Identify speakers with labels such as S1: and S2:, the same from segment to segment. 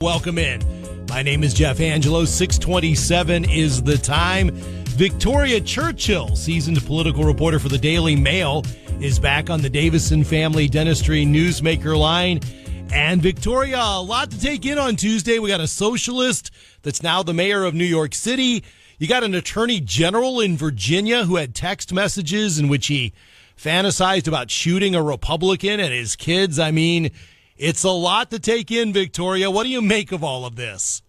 S1: Welcome in. My name is Jeff Angelo. 6:27 is the time. Victoria Churchill, seasoned political reporter for the Daily Mail, is back on the Davison Family Dentistry Newsmaker line. And Victoria, a lot to take in on Tuesday. We got a socialist that's now the mayor of New York City. You got an attorney general in Virginia who had text messages in which he fantasized about shooting a Republican and his kids. I mean, it's a lot to take in, Victoria. What do you make of all of this?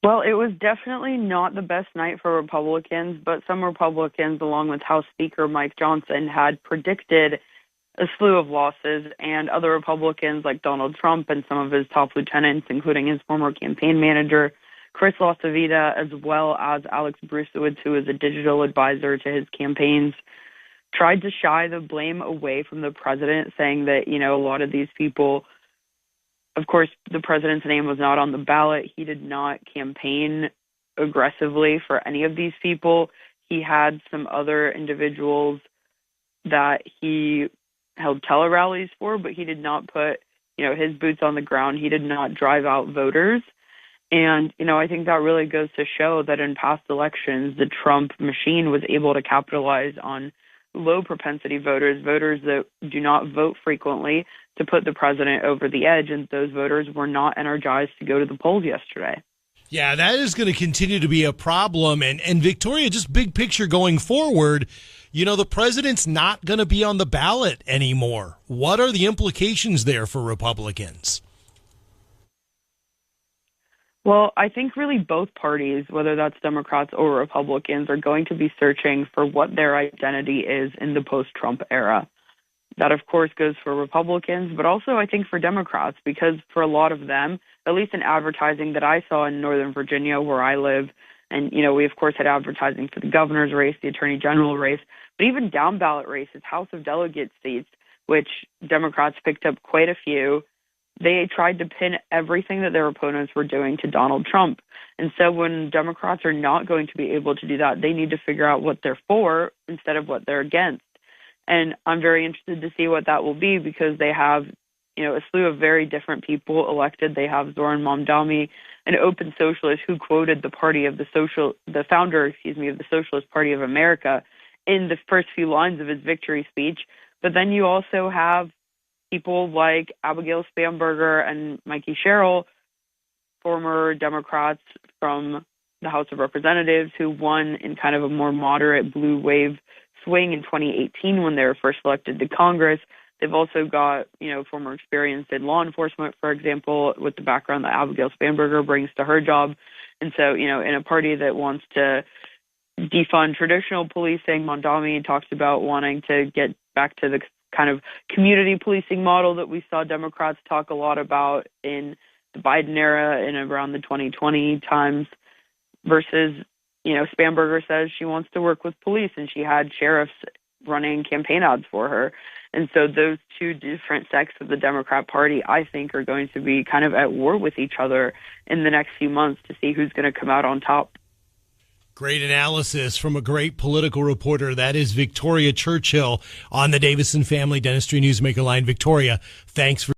S2: Well, it was definitely not the best night for Republicans, but some Republicans, along with House Speaker Mike Johnson, had predicted a slew of losses, and other Republicans like Donald Trump and some of his top lieutenants, including his former campaign manager, Chris LaCivita, as well as Alex Brusewitz, who is a digital advisor to his campaigns, tried to shy the blame away from the president, saying that, a lot of these people, of course, the president's name was not on the ballot. He did not campaign aggressively for any of these people. He had some other individuals that he held tele-rallies for, but he did not put, his boots on the ground. He did not drive out voters. And, I think that really goes to show that in past elections, the Trump machine was able to capitalize on low propensity voters that do not vote frequently, to put the president over the edge, and those voters were not energized to go to the polls yesterday.
S1: Yeah, that is going to continue to be a problem. And Victoria, just big picture going forward, the president's not going to be on the ballot anymore. What are the implications there for Republicans?
S2: Well, I think really both parties, whether that's Democrats or Republicans, are going to be searching for what their identity is in the post-Trump era. That, of course, goes for Republicans, but also I think for Democrats, because for a lot of them, at least in advertising that I saw in Northern Virginia where I live, and, we, of course, had advertising for the governor's race, the attorney general race, but even down-ballot races, House of Delegate seats, which Democrats picked up quite a few. They tried to pin everything that their opponents were doing to Donald Trump. And so when Democrats are not going to be able to do that, they need to figure out what they're for instead of what they're against. And I'm very interested to see what that will be, because they have, a slew of very different people elected. They have Zoran Mamdani, an open socialist who quoted the founder of the Socialist Party of America in the first few lines of his victory speech. But then you also have people like Abigail Spanberger and Mikey Sherrill, former Democrats from the House of Representatives, who won in kind of a more moderate blue wave swing in 2018 when they were first elected to Congress. They've also got, former experience in law enforcement, for example, with the background that Abigail Spanberger brings to her job. And so, in a party that wants to defund traditional policing, Mamdani talks about wanting to get back to the kind of community policing model that we saw Democrats talk a lot about in the Biden era and around the 2020 times, versus, Spanberger says she wants to work with police, and she had sheriffs running campaign ads for her. And so those two different sects of the Democrat Party, I think, are going to be kind of at war with each other in the next few months to see who's going to come out on top.
S1: Great analysis from a great political reporter. That is Victoria Churchill on the Davison Family Dentistry Newsmaker line. Victoria, thanks for